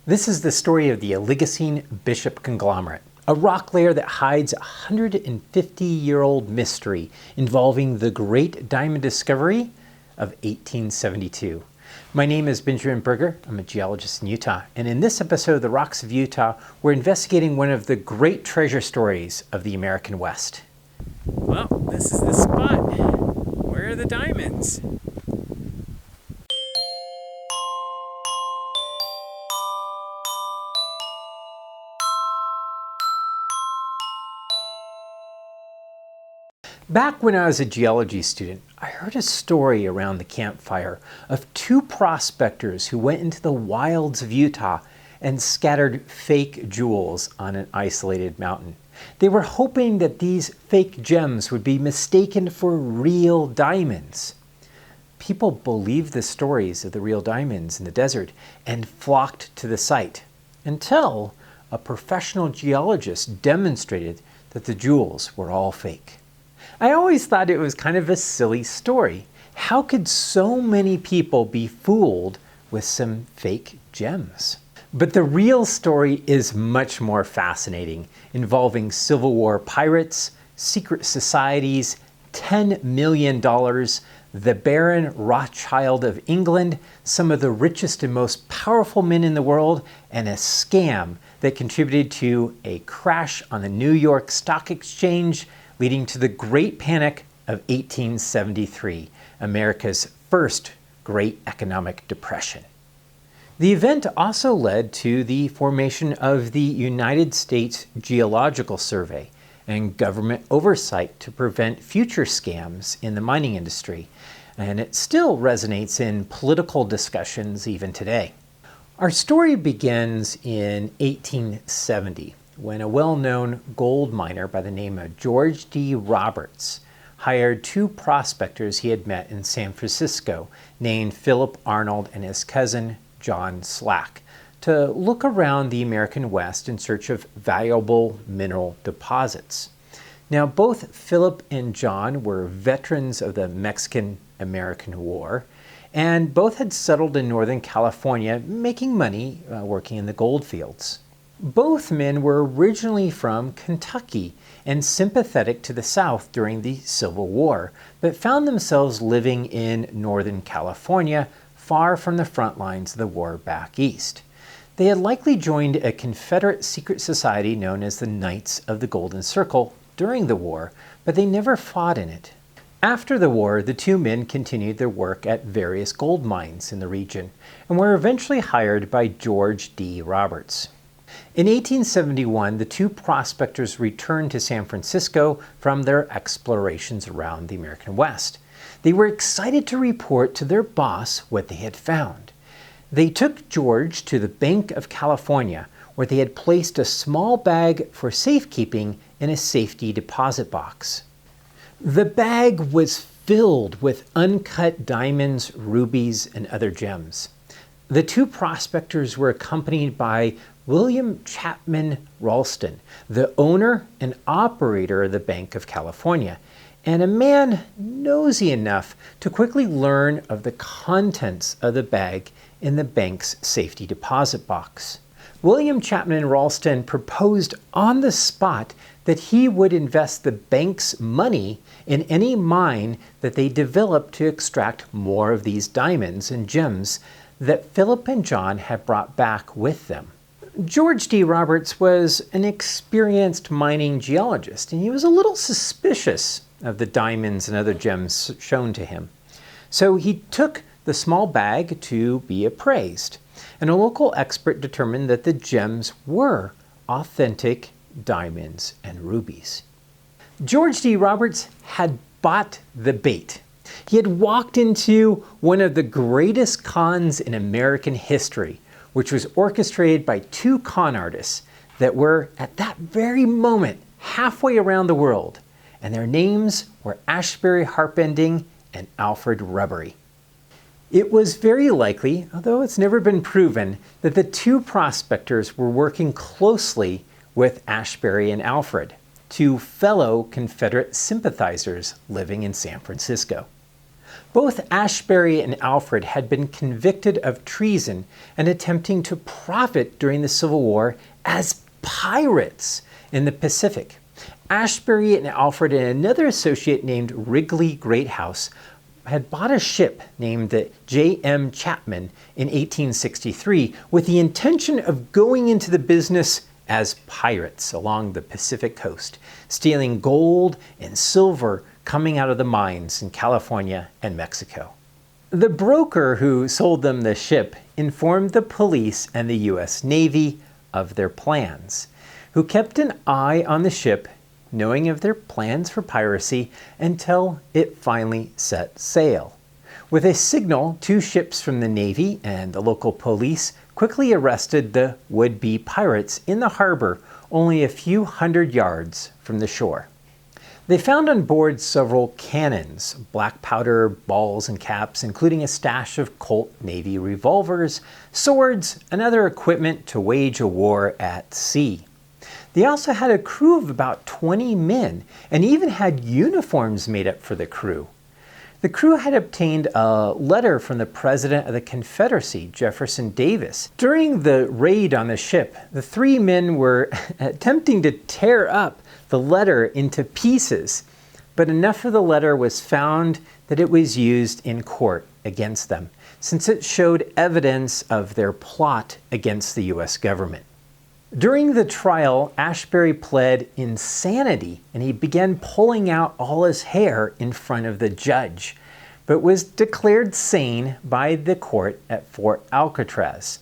This is the story of the Oligocene Bishop Conglomerate, a rock layer that hides a 150-year-old mystery involving the great diamond discovery of 1872. My name is Benjamin Berger. I'm a geologist in Utah, and in this episode of The Rocks of Utah, we're investigating one of the great treasure stories of the American West. Well, this is the spot. Where are the diamonds? Back when I was a geology student, I heard a story around the campfire of two prospectors who went into the wilds of Utah and scattered fake jewels on an isolated mountain. They were hoping that these fake gems would be mistaken for real diamonds. People believed the stories of the real diamonds in the desert and flocked to the site until a professional geologist demonstrated that the jewels were all fake. I always thought it was kind of a silly story. How could so many people be fooled with some fake gems? But the real story is much more fascinating, involving Civil War pirates, secret societies, $10 million, the Baron Rothschild of England, some of the richest and most powerful men in the world, and a scam that contributed to a crash on the New York Stock Exchange, leading to the Great Panic of 1873, America's first Great Economic Depression. The event also led to the formation of the United States Geological Survey and government oversight to prevent future scams in the mining industry, and it still resonates in political discussions even today. Our story begins in 1870. When a well-known gold miner by the name of George D. Roberts hired two prospectors he had met in San Francisco named Philip Arnold and his cousin John Slack to look around the American West in search of valuable mineral deposits. Now, both Philip and John were veterans of the Mexican-American War, and both had settled in Northern California, making money working in the gold fields. Both men were originally from Kentucky and sympathetic to the South during the Civil War, but found themselves living in Northern California, far from the front lines of the war back east. They had likely joined a Confederate secret society known as the Knights of the Golden Circle during the war, but they never fought in it. After the war, the two men continued their work at various gold mines in the region and were eventually hired by George D. Roberts. In 1871, the two prospectors returned to San Francisco from their explorations around the American West. They were excited to report to their boss what they had found. They took George to the Bank of California, where they had placed a small bag for safekeeping in a safety deposit box. The bag was filled with uncut diamonds, rubies, and other gems. The two prospectors were accompanied by William Chapman Ralston, the owner and operator of the Bank of California, and a man nosy enough to quickly learn of the contents of the bag in the bank's safety deposit box. William Chapman Ralston proposed on the spot that he would invest the bank's money in any mine that they developed to extract more of these diamonds and gems that Philip and John had brought back with them. George D. Roberts was an experienced mining geologist, and he was a little suspicious of the diamonds and other gems shown to him. So he took the small bag to be appraised, and a local expert determined that the gems were authentic diamonds and rubies. George D. Roberts had bought the bait. He had walked into one of the greatest cons in American history, which was orchestrated by two con artists that were, at that very moment, halfway around the world, and their names were Ashbury Harpending and Alfred Rubery. It was very likely, although it's never been proven, that the two prospectors were working closely with Ashbury and Alfred, two fellow Confederate sympathizers living in San Francisco. Both Ashbury and Alfred had been convicted of treason and attempting to profit during the Civil War as pirates in the Pacific. Ashbury and Alfred and another associate named Wrigley Greathouse had bought a ship named the J.M. Chapman in 1863 with the intention of going into the business as pirates along the Pacific coast, stealing gold and silver coming out of the mines in California and Mexico. The broker who sold them the ship informed the police and the U.S. Navy of their plans, who kept an eye on the ship, knowing of their plans for piracy until it finally set sail. With a signal, 2 ships from the Navy and the local police quickly arrested the would-be pirates in the harbor only a few hundred yards from the shore. They found on board several cannons, black powder, balls, and caps, including a stash of Colt Navy revolvers, swords, and other equipment to wage a war at sea. They also had a crew of about 20 men and even had uniforms made up for the crew. The crew had obtained a letter from the President of the Confederacy, Jefferson Davis. During the raid on the ship, the 3 men were attempting to tear up the letter into pieces, but enough of the letter was found that it was used in court against them, since it showed evidence of their plot against the U.S. government. During the trial, Ashbury pled insanity and he began pulling out all his hair in front of the judge, but was declared sane by the court at Fort Alcatraz.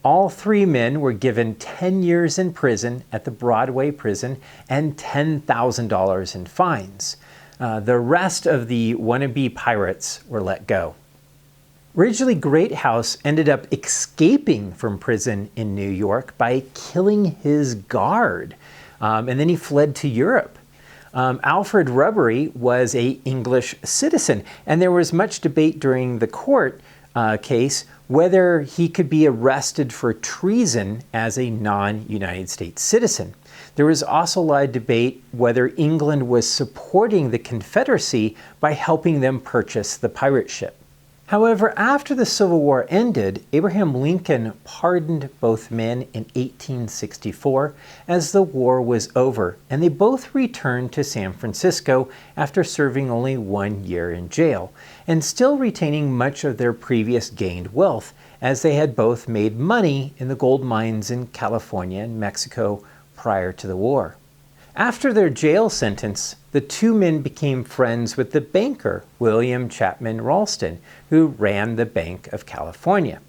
All 3 men were given 10 years in prison at the Broadway prison and $10,000 in fines. The rest of the wannabe pirates were let go. Wrigley Greathouse ended up escaping from prison in New York by killing his guard, and then he fled to Europe. Alfred Rubery was an English citizen, and there was much debate during the court case whether he could be arrested for treason as a non-United States citizen. There was also a lot of debate whether England was supporting the Confederacy by helping them purchase the pirate ship. However, after the Civil War ended, Abraham Lincoln pardoned both men in 1864 as the war was over, and they both returned to San Francisco after serving only 1 year in jail, and still retaining much of their previous gained wealth, as they had both made money in the gold mines in California and Mexico prior to the war. After their jail sentence, the 2 men became friends with the banker, William Chapman Ralston, who ran the Bank of California.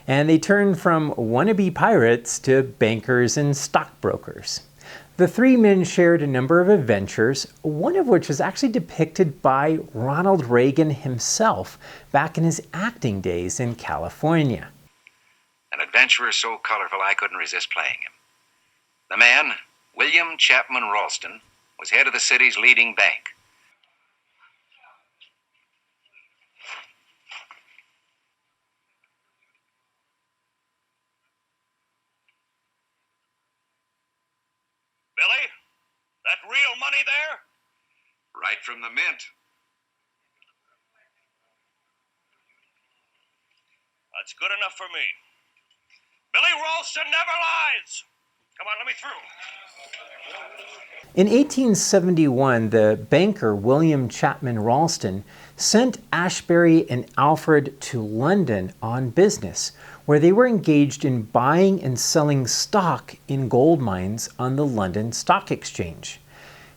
And they turned from wannabe pirates to bankers and stockbrokers. The 3 men shared a number of adventures, one of which was actually depicted by Ronald Reagan himself back in his acting days in California. An adventurer so colorful I couldn't resist playing him. The man, William Chapman Ralston, was head of the city's leading bank. Billy, that real money there? Right from the mint. That's good enough for me. Billy Ralston never lies. Come on, let me through. In 1871, the banker William Chapman Ralston sent Ashbury and Alfred to London on business, where they were engaged in buying and selling stock in gold mines on the London Stock Exchange.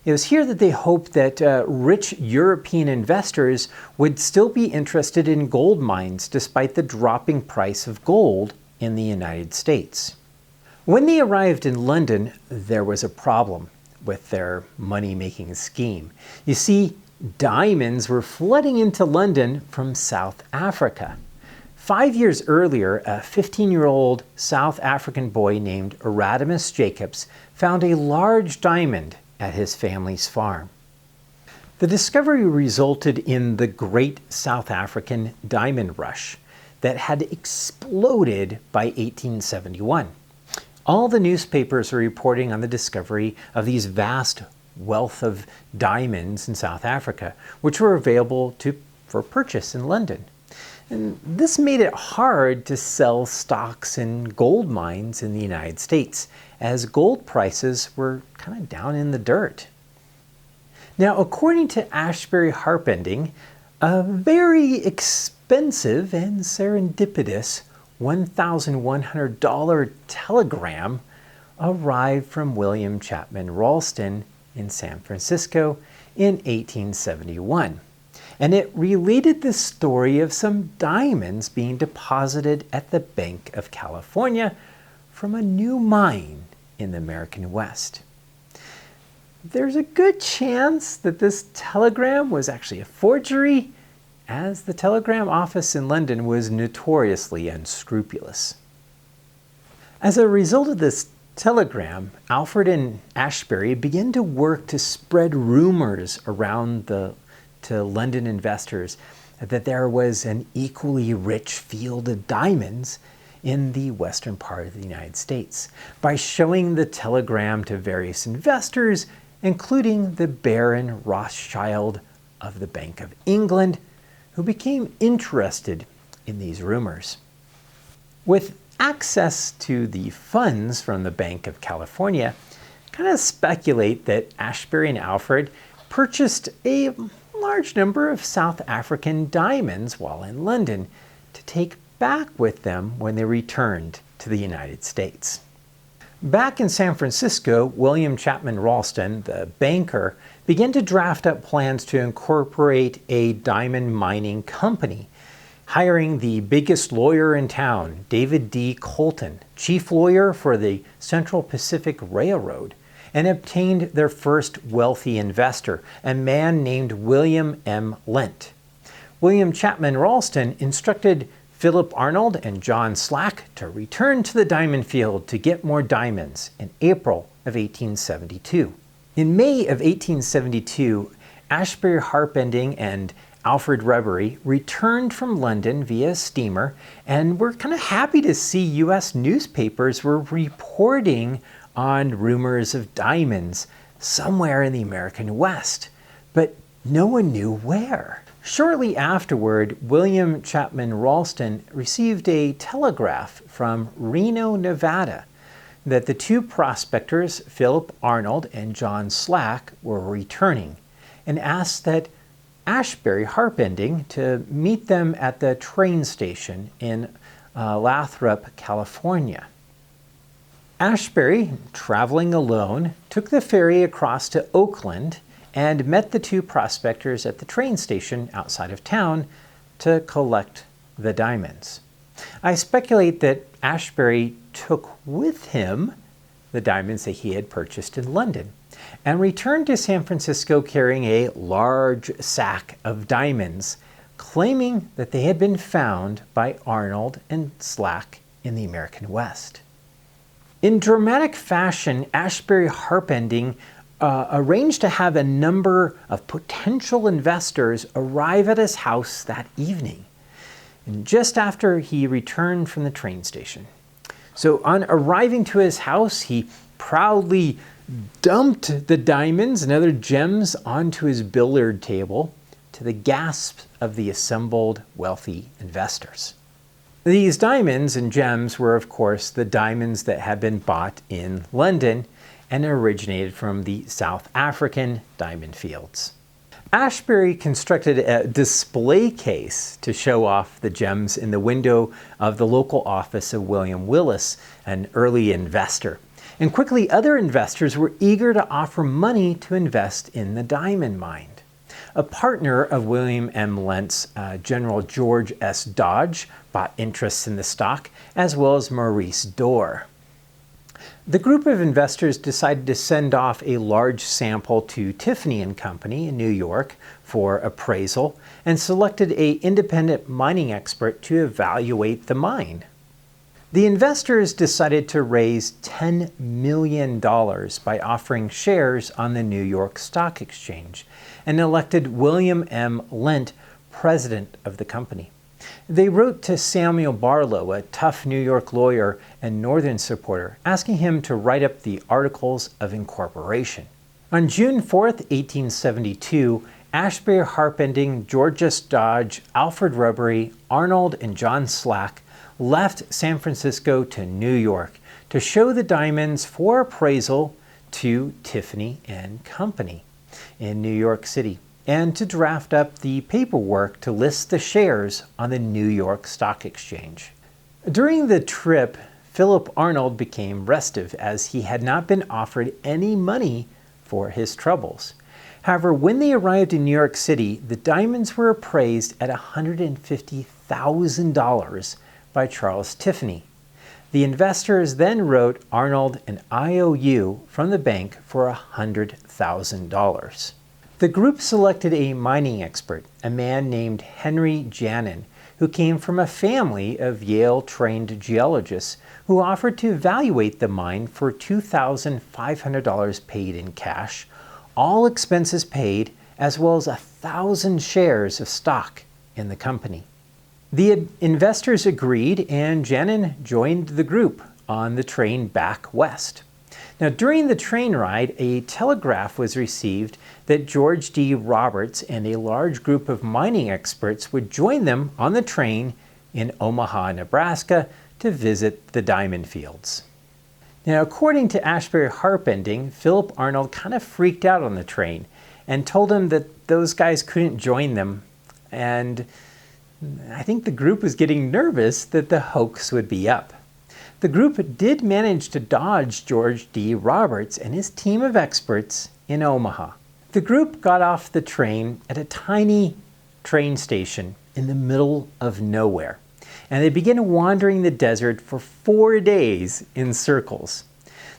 It was here that they hoped that rich European investors would still be interested in gold mines despite the dropping price of gold in the United States. When they arrived in London, there was a problem with their money-making scheme. You see, diamonds were flooding into London from South Africa. 5 years earlier, a 15-year-old South African boy named Erasmus Jacobs found a large diamond at his family's farm. The discovery resulted in the Great South African Diamond Rush that had exploded by 1871. All the newspapers are reporting on the discovery of these vast wealth of diamonds in South Africa, which were available to for purchase in London. And this made it hard to sell stocks in gold mines in the United States, as gold prices were kind of down in the dirt. Now, according to Asbury Harpending, a very expensive and serendipitous $1,100 telegram arrived from William Chapman Ralston in San Francisco in 1871. And it related the story of some diamonds being deposited at the Bank of California from a new mine in the American West. There's a good chance that this telegram was actually a forgery, as the telegram office in London was notoriously unscrupulous. As a result of this telegram, Alfred and Ashbury began to work to spread rumors around to London investors that there was an equally rich field of diamonds in the western part of the United States by showing the telegram to various investors, including the Baron Rothschild of the Bank of England, who became interested in these rumors. With access to the funds from the Bank of California, kind of speculate that Ashbury and Alfred purchased a large number of South African diamonds while in London to take back with them when they returned to the United States. Back in San Francisco, William Chapman Ralston, the banker, began to draft up plans to incorporate a diamond mining company, hiring the biggest lawyer in town, David D. Colton, chief lawyer for the Central Pacific Railroad, and obtained their first wealthy investor, a man named William M. Lent. William Chapman Ralston instructed Philip Arnold and John Slack to return to the diamond field to get more diamonds in April of 1872. In May of 1872, Asbury Harpending and Alfred Rubery returned from London via steamer and were kind of happy to see U.S. newspapers were reporting on rumors of diamonds somewhere in the American West, but no one knew where. Shortly afterward, William Chapman Ralston received a telegraph from Reno, Nevada, that the two prospectors, Philip Arnold and John Slack, were returning, and asked that Asbury Harpending to meet them at the train station in Lathrop, California. Ashbury, traveling alone, took the ferry across to Oakland and met the two prospectors at the train station outside of town to collect the diamonds. I speculate that Ashbury took with him the diamonds that he had purchased in London and returned to San Francisco carrying a large sack of diamonds, claiming that they had been found by Arnold and Slack in the American West. In dramatic fashion, Asbury Harpending arranged to have a number of potential investors arrive at his house that evening, and just after he returned from the train station. So on arriving to his house, he proudly dumped the diamonds and other gems onto his billiard table to the gasps of the assembled wealthy investors. These diamonds and gems were, of course, the diamonds that had been bought in London and originated from the South African diamond fields. Ashbury constructed a display case to show off the gems in the window of the local office of William Willis, an early investor. And quickly, other investors were eager to offer money to invest in the diamond mine. A partner of William M. Lent's, General George S. Dodge, bought interests in the stock, as well as Maurice Dorr. The group of investors decided to send off a large sample to Tiffany & Company in New York for appraisal and selected an independent mining expert to evaluate the mine. The investors decided to raise $10 million by offering shares on the New York Stock Exchange and elected William M. Lent president of the company. They wrote to Samuel Barlow, a tough New York lawyer and Northern supporter, asking him to write up the Articles of Incorporation. On June 4, 1872, Ashbury Harpending, George S. Dodge, Alfred Rubery, Arnold, and John Slack left San Francisco to New York to show the diamonds for appraisal to Tiffany and Company in New York City, and to draft up the paperwork to list the shares on the New York Stock Exchange. During the trip, Philip Arnold became restive as he had not been offered any money for his troubles. However, when they arrived in New York City, the diamonds were appraised at $150,000 by Charles Tiffany. The investors then wrote Arnold an IOU from the bank for $100,000. The group selected a mining expert, a man named Henry Janin, who came from a family of Yale-trained geologists who offered to evaluate the mine for $2,500 paid in cash, all expenses paid, as well as 1,000 shares of stock in the company. The investors agreed, and Janin joined the group on the train back west. Now, during the train ride, a telegraph was received that George D. Roberts and a large group of mining experts would join them on the train in Omaha, Nebraska, to visit the diamond fields. Now, according to Ashbury Harpending, Philip Arnold kind of freaked out on the train and told him that those guys couldn't join them, and I think the group was getting nervous that the hoax would be up. The group did manage to dodge George D. Roberts and his team of experts in Omaha. The group got off the train at a tiny train station in the middle of nowhere, and they began wandering the desert for 4 days in circles.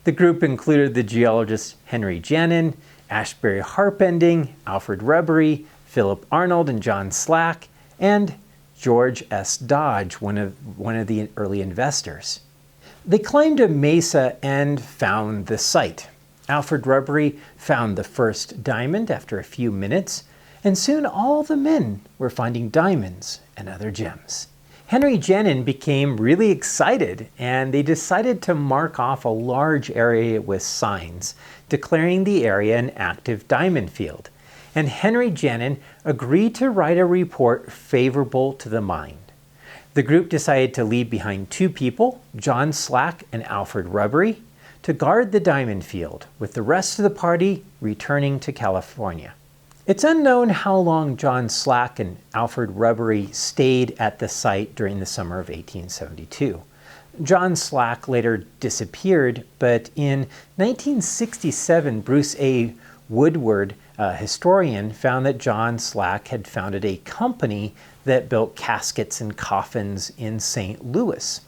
The group included the geologists Henry Janin, Ashbury Harpending, Alfred Rubery, Philip Arnold and John Slack, and George S. Dodge, one of the early investors. They climbed a mesa and found the site. Alfred Rubery found the first diamond after a few minutes, and soon all the men were finding diamonds and other gems. Henry Janin became really excited, and they decided to mark off a large area with signs, declaring the area an active diamond field. And Henry Janin agreed to write a report favorable to the mine. The group decided to leave behind 2 people, John Slack and Alfred Rubery, to guard the diamond field, with the rest of the party returning to California. It's unknown how long John Slack and Alfred Rubery stayed at the site during the summer of 1872. John Slack later disappeared, but in 1967, Bruce A. Woodward, a historian, found that John Slack had founded a company that built caskets and coffins in St. Louis.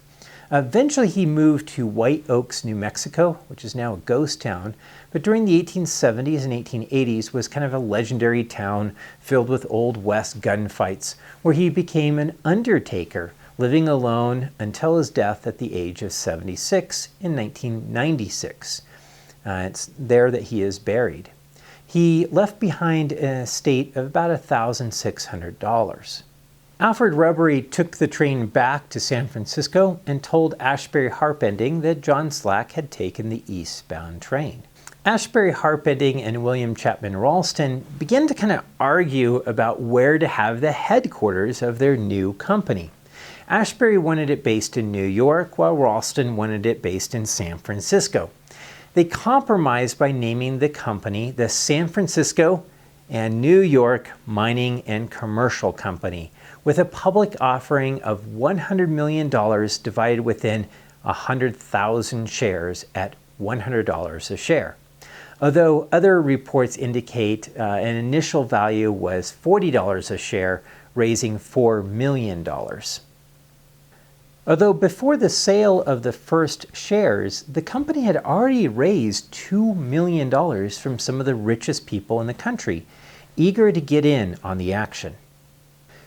Eventually, he moved to White Oaks, New Mexico, which is now a ghost town, but during the 1870s and 1880s was kind of a legendary town filled with Old West gunfights, where he became an undertaker, living alone until his death at the age of 76 in 1996. It's there that he is buried. He left behind an estate of about $1,600. Alfred Rubery took the train back to San Francisco and told Ashbury Harpending that John Slack had taken the eastbound train. Ashbury Harpending and William Chapman Ralston began to kind of argue about where to have the headquarters of their new company. Ashbury wanted it based in New York, while Ralston wanted it based in San Francisco. They compromised by naming the company the San Francisco and New York Mining and Commercial Company, with a public offering of $100 million divided within 100,000 shares at $100 a share. Although other reports indicate an initial value was $40 a share, raising $4 million. Although before the sale of the first shares, the company had already raised $2 million from some of the richest people in the country, eager to get in on the action.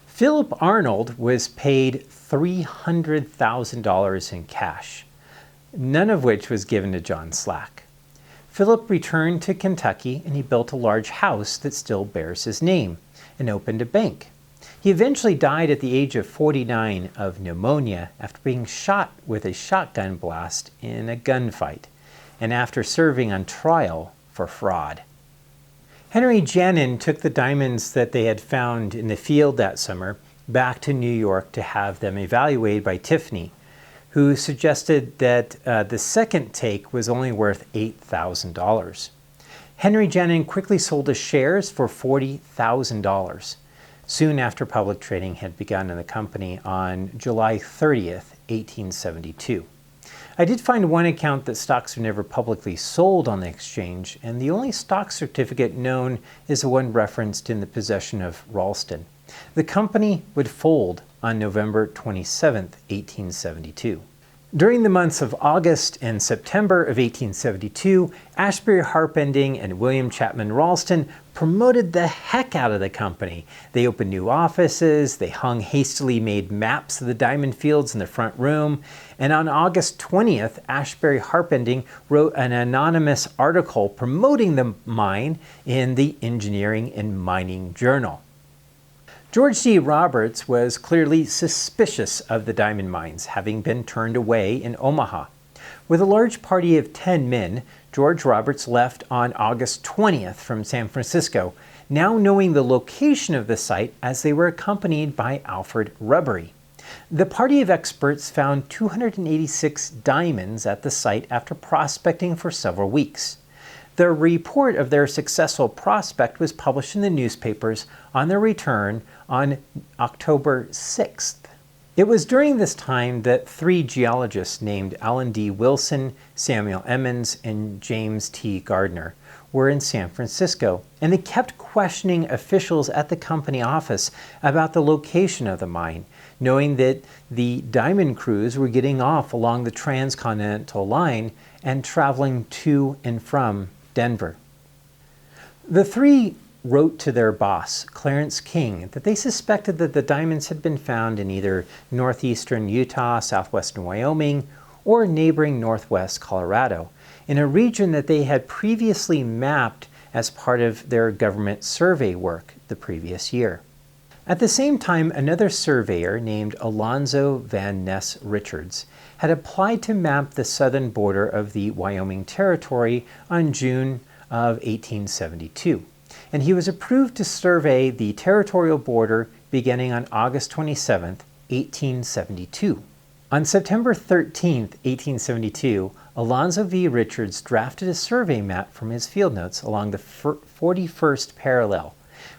Philip Arnold was paid $300,000 in cash, none of which was given to John Slack. Philip returned to Kentucky, and he built a large house that still bears his name and opened a bank. He eventually died at the age of 49 of pneumonia after being shot with a shotgun blast in a gunfight, and after serving on trial for fraud. Henry Janin took the diamonds that they had found in the field that summer back to New York to have them evaluated by Tiffany, who suggested that the second take was only worth $8,000. Henry Janin quickly sold his shares for $40,000, soon after public trading had begun in the company on July 30th, 1872. I did find one account that stocks were never publicly sold on the exchange, and the only stock certificate known is the one referenced in the possession of Ralston. The company would fold on November 27, 1872. During the months of August and September of 1872, Asbury Harpending and William Chapman Ralston promoted the heck out of the company. They opened new offices, they hung hastily made maps of the diamond fields in the front room, and on August 20th, Asbury Harpending wrote an anonymous article promoting the mine in the Engineering and Mining Journal. George D. Roberts was clearly suspicious of the diamond mines, having been turned away in Omaha. With a large party of 10 men, George Roberts left on August 20th from San Francisco, now knowing the location of the site as they were accompanied by Alfred Rubery. The party of experts found 286 diamonds at the site after prospecting for several weeks. The report of their successful prospect was published in the newspapers on their return on October 6th. It was during this time that 3 geologists named Alan D. Wilson, Samuel Emmons, and James T. Gardner were in San Francisco, and they kept questioning officials at the company office about the location of the mine, knowing that the diamond crews were getting off along the transcontinental line and traveling to and from Denver. The 3 wrote to their boss, Clarence King, that they suspected that the diamonds had been found in either northeastern Utah, southwestern Wyoming, or neighboring northwest Colorado, in a region that they had previously mapped as part of their government survey work the previous year. At the same time, another surveyor named Alonzo Van Ness Richards had applied to map the southern border of the Wyoming Territory on June of 1872, and he was approved to survey the territorial border beginning on August 27, 1872. On September 13, 1872, Alonzo V. Richards drafted a survey map from his field notes along the 41st parallel,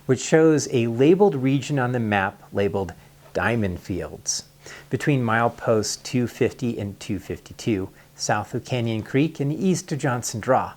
which shows a labeled region on the map labeled Diamond Fields, between mileposts 250 and 252, south of Canyon Creek and east of Johnson Draw.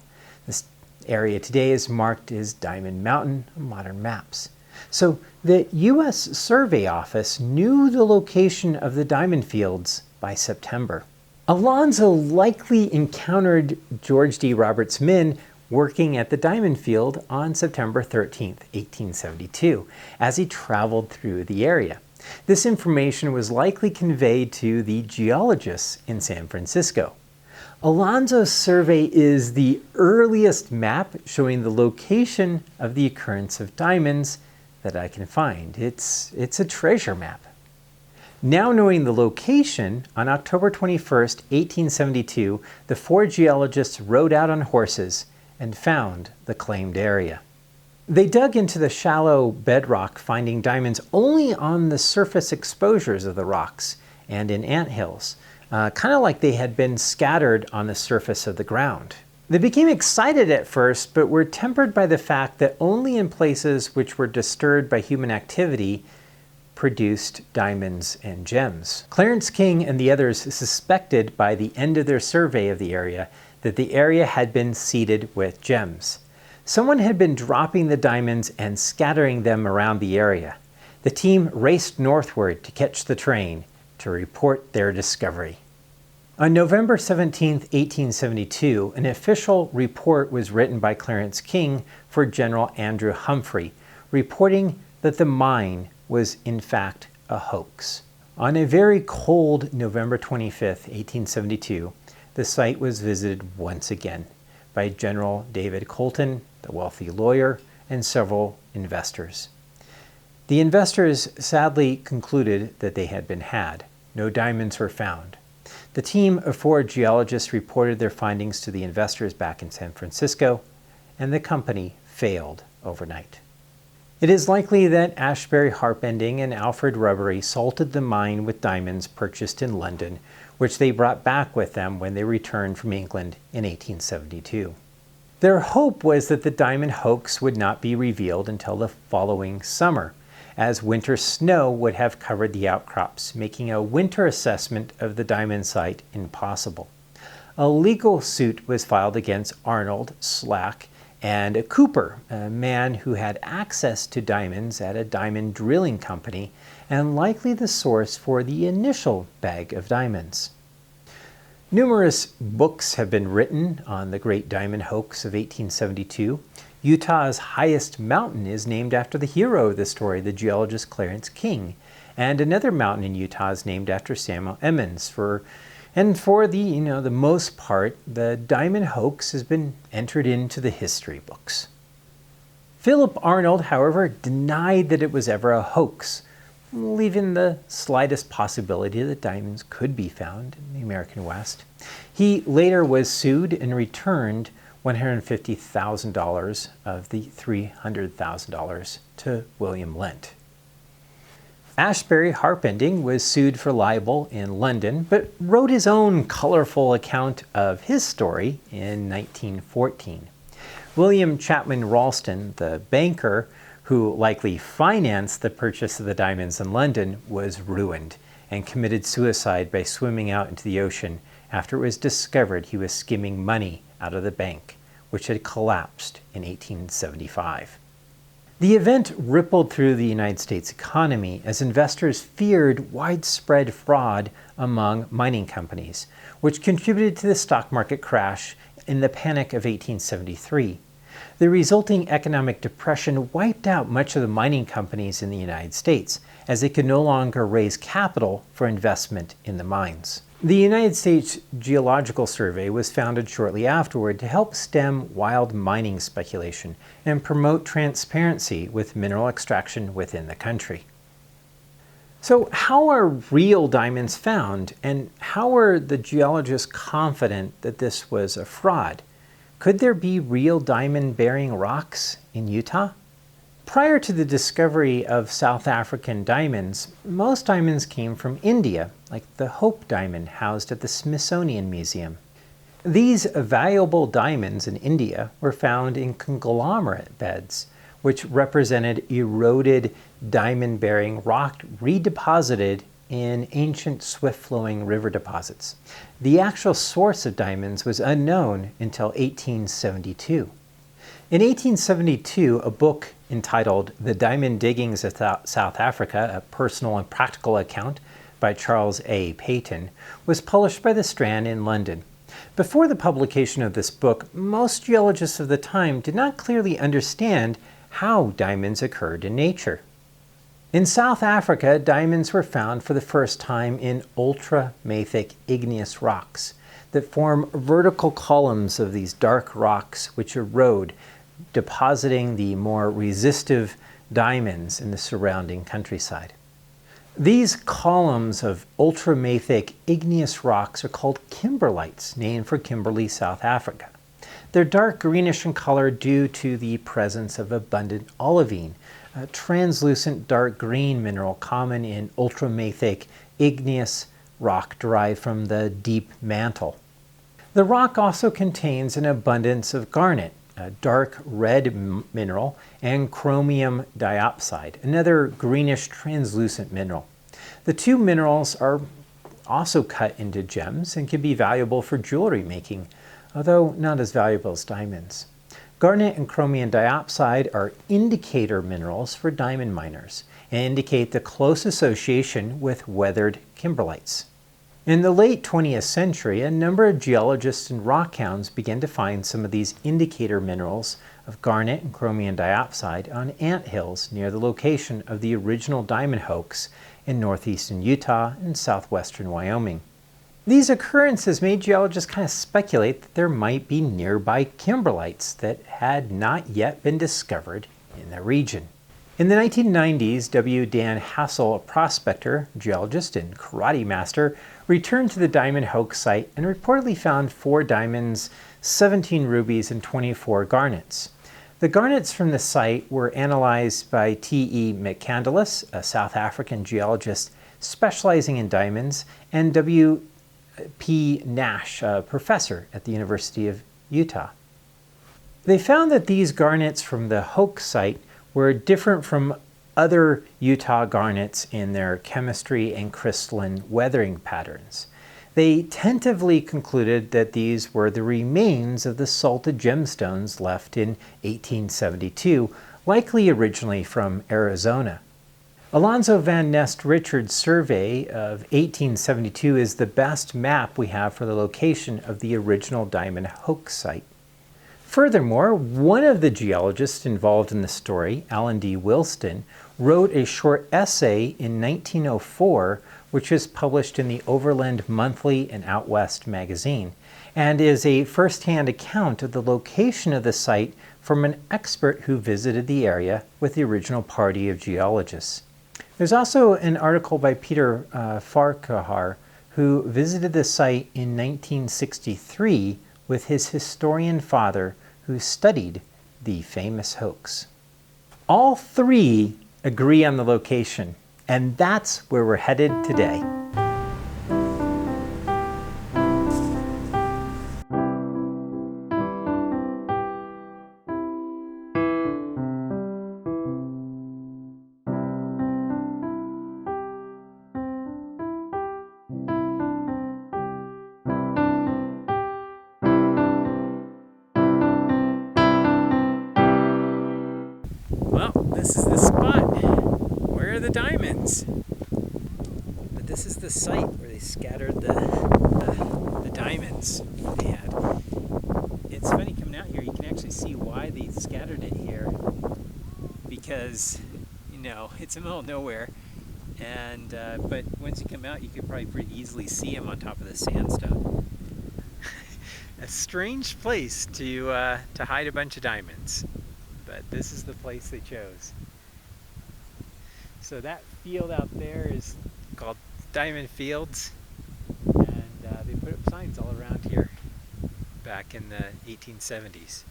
This area today is marked as Diamond Mountain on modern maps. So the U.S. Survey Office knew the location of the diamond fields by September. Alonzo likely encountered George D. Roberts' men working at the diamond field on September 13, 1872, as he traveled through the area. This information was likely conveyed to the geologists in San Francisco. Alonzo's survey is the earliest map showing the location of the occurrence of diamonds that I can find. It's a treasure map. Now knowing the location, on October 21, 1872, the 4 geologists rode out on horses and found the claimed area. They dug into the shallow bedrock, finding diamonds only on the surface exposures of the rocks and in anthills, kind of like they had been scattered on the surface of the ground. They became excited at first, but were tempered by the fact that only in places which were disturbed by human activity produced diamonds and gems. Clarence King and the others suspected by the end of their survey of the area that the area had been seeded with gems. Someone had been dropping the diamonds and scattering them around the area. The team raced northward to catch the train to report their discovery. On November 17, 1872, an official report was written by Clarence King for General Andrew Humphrey, reporting that the mine was in fact a hoax. On a very cold November 25, 1872, the site was visited once again by General David Colton, the wealthy lawyer, and several investors. The investors sadly concluded that they had been had. No diamonds were found. The team of 4 geologists reported their findings to the investors back in San Francisco, and the company failed overnight. It is likely that Ashbury Harpending and Alfred Rubery salted the mine with diamonds purchased in London, which they brought back with them when they returned from England in 1872. Their hope was that the diamond hoax would not be revealed until the following summer, as winter snow would have covered the outcrops, making a winter assessment of the diamond site impossible. A legal suit was filed against Arnold, Slack, and Cooper, a man who had access to diamonds at a diamond drilling company and likely the source for the initial bag of diamonds. Numerous books have been written on the Great Diamond Hoax of 1872. Utah's highest mountain is named after the hero of the story, the geologist Clarence King, and another mountain in Utah is named after Samuel Emmons. For the most part, the diamond hoax has been entered into the history books. Philip Arnold, however, denied that it was ever a hoax, leaving the slightest possibility that diamonds could be found in the American West. He later was sued and returned $150,000 of the $300,000 to William Lent. Ashbury Harpending was sued for libel in London, but wrote his own colorful account of his story in 1914. William Chapman Ralston, the banker who likely financed the purchase of the diamonds in London, was ruined and committed suicide by swimming out into the ocean after it was discovered he was skimming money out of the bank, which had collapsed in 1875. The event rippled through the United States economy as investors feared widespread fraud among mining companies, which contributed to the stock market crash in the Panic of 1873. The resulting economic depression wiped out much of the mining companies in the United States, as they could no longer raise capital for investment in the mines. The United States Geological Survey was founded shortly afterward to help stem wild mining speculation and promote transparency with mineral extraction within the country. So how are real diamonds found, and how are the geologists confident that this was a fraud? Could there be real diamond-bearing rocks in Utah? Prior to the discovery of South African diamonds, most diamonds came from India, like the Hope diamond housed at the Smithsonian Museum. These valuable diamonds in India were found in conglomerate beds, which represented eroded diamond-bearing rock redeposited in ancient swift-flowing river deposits. The actual source of diamonds was unknown until 1872. In 1872, a book entitled The Diamond Diggings of South Africa, a personal and practical account by Charles A. Peyton, was published by the Strand in London. Before the publication of this book, most geologists of the time did not clearly understand how diamonds occurred in nature. In South Africa, diamonds were found for the first time in ultramafic igneous rocks that form vertical columns of these dark rocks which erode, depositing the more resistive diamonds in the surrounding countryside. These columns of ultramafic igneous rocks are called kimberlites, named for Kimberley, South Africa. They're dark greenish in color due to the presence of abundant olivine, a translucent dark green mineral common in ultramafic igneous rock derived from the deep mantle. The rock also contains an abundance of garnet, a dark red mineral, and chromium diopside, another greenish translucent mineral. The two minerals are also cut into gems and can be valuable for jewelry making, although not as valuable as diamonds. Garnet and chromium diopside are indicator minerals for diamond miners and indicate the close association with weathered kimberlites. In the late 20th century, a number of geologists and rockhounds began to find some of these indicator minerals of garnet and chromium diopside on anthills near the location of the original diamond hoax in northeastern Utah and southwestern Wyoming. These occurrences made geologists kind of speculate that there might be nearby kimberlites that had not yet been discovered in the region. In the 1990s, W. Dan Hassel, a prospector, geologist, and karate master, returned to the diamond hoax site and reportedly found 4 diamonds, 17 rubies, and 24 garnets. The garnets from the site were analyzed by T.E. McCandless, a South African geologist specializing in diamonds, and W.P. Nash, a professor at the University of Utah. They found that these garnets from the hoax site were different from other Utah garnets in their chemistry and crystalline weathering patterns. They tentatively concluded that these were the remains of the salted gemstones left in 1872, likely originally from Arizona. Alonzo Van Nest Richards' survey of 1872 is the best map we have for the location of the original diamond hoax site. Furthermore, one of the geologists involved in the story, Alan D. Wilston, wrote a short essay in 1904, which was published in the Overland Monthly and Out West magazine, and is a first-hand account of the location of the site from an expert who visited the area with the original party of geologists. There's also an article by Peter Farquhar, who visited the site in 1963 with his historian father, who studied the famous hoax. All 3 agree on the location, and that's where we're headed today. Well, this is the spot. Where are the diamonds? But this is the site where they scattered the diamonds they had. It's funny coming out here, you can actually see why they scattered it here. Because, you know, it's in the middle of nowhere. And but once you come out, you can probably pretty easily see them on top of the sandstone. A strange place to hide a bunch of diamonds. But this is the place they chose. So that field out there is called Diamond Fields, and they put up signs all around here back in the 1870s.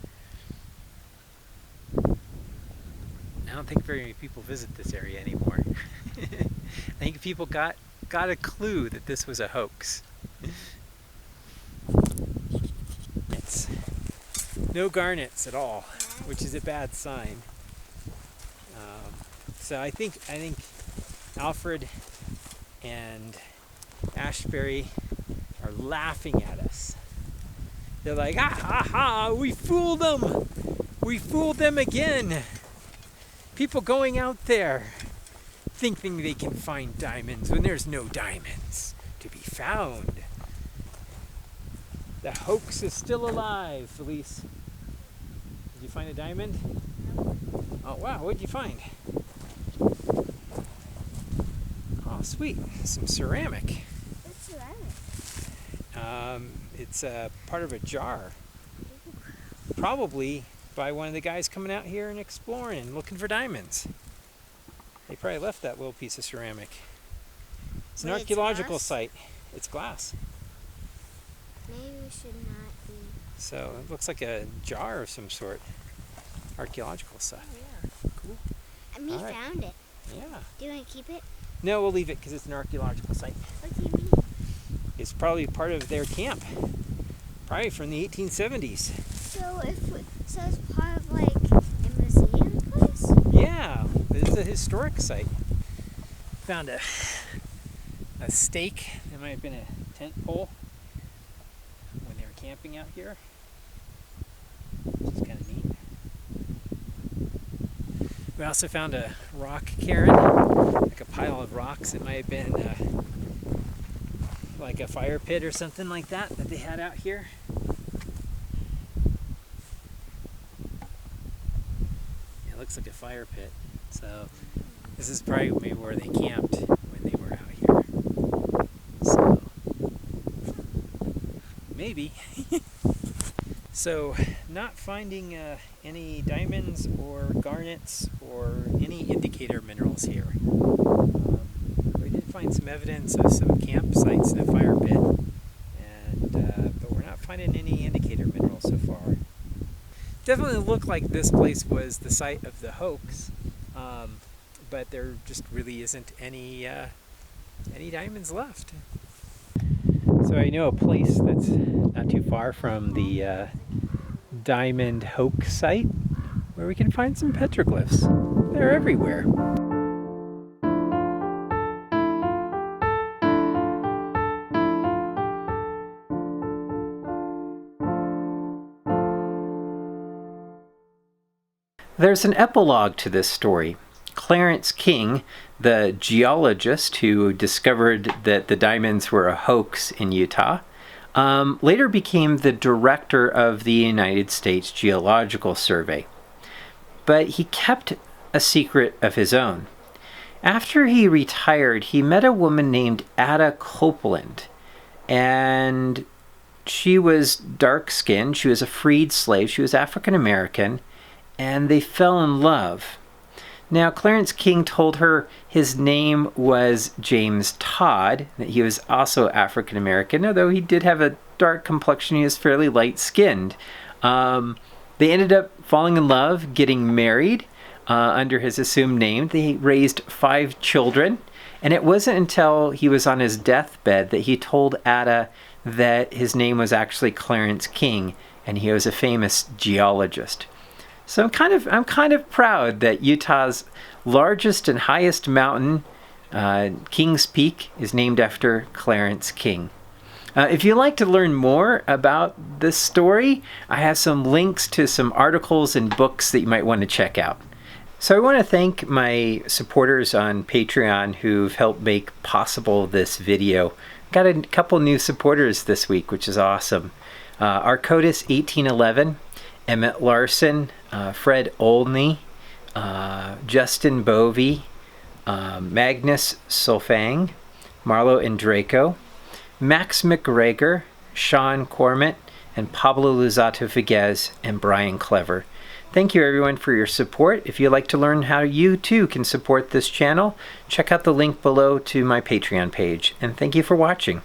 I don't think very many people visit this area anymore. I think people got a clue that this was a hoax. It's no garnets at all, which is a bad sign. So I think Alfred and Ashbury are laughing at us. They're like, ah ha ha, we fooled them! We fooled them again! People going out there thinking they can find diamonds when there's no diamonds to be found. The hoax is still alive, Felice. Did you find a diamond? Oh wow, what'd you find? Oh sweet, some ceramic. What's ceramic? It's part of a jar. Probably by one of the guys coming out here and exploring and looking for diamonds. They probably left that little piece of ceramic. It's an Wait, it's archaeological glass? site. It's glass. Maybe we should not be. So it looks like a jar of some sort. Archaeological site. Yeah. Cool. And we All right. found it. Yeah. Do you want to keep it? No, we'll leave it because it's an archaeological site. What do you mean? It's probably part of their camp. Probably from the 1870s. So so it's part of like a museum place? Yeah, it's a historic site. Found a stake. There might have been a tent pole when they were camping out here, which is kind of neat. We also found a rock cairn, like a pile of rocks. It might have been like a fire pit or something like that they had out here. It looks like a fire pit. So this is probably maybe where they camped when they were out here. So maybe. So, not finding any diamonds or garnets or any indicator minerals here. We did find some evidence of some campsites in a fire pit, but we're not finding any indicator minerals so far. Definitely looked like this place was the site of the hoax, but there just really isn't any diamonds left. So I know a place that's not too far from the diamond hoax site where we can find some petroglyphs. They're everywhere. There's an epilogue to this story. Clarence King, the geologist who discovered that the diamonds were a hoax in Utah, later became the director of the United States Geological Survey. But he kept a secret of his own. After he retired, he met a woman named Ada Copeland, and she was dark-skinned. She was a freed slave. She was African American, and they fell in love. Now, Clarence King told her his name was James Todd, that he was also African American, although he did have a dark complexion. He was fairly light-skinned. They ended up falling in love, getting married under his assumed name. They raised 5 children, and it wasn't until he was on his deathbed that he told Ada that his name was actually Clarence King, and he was a famous geologist. So I'm kind of proud that Utah's largest and highest mountain, Kings Peak, is named after Clarence King. If you'd like to learn more about this story, I have some links to some articles and books that you might want to check out. So I want to thank my supporters on Patreon who've helped make possible this video. Got a couple new supporters this week, which is awesome. Arcodus1811, Emmett Larson, Fred Olney, Justin Bovey, Magnus Solfang, Marlo Andraco, Max McGregor, Sean Cormant, and Pablo Luzato Figuez, and Brian Clever. Thank you everyone for your support. If you'd like to learn how you too can support this channel, check out the link below to my Patreon page. And thank you for watching.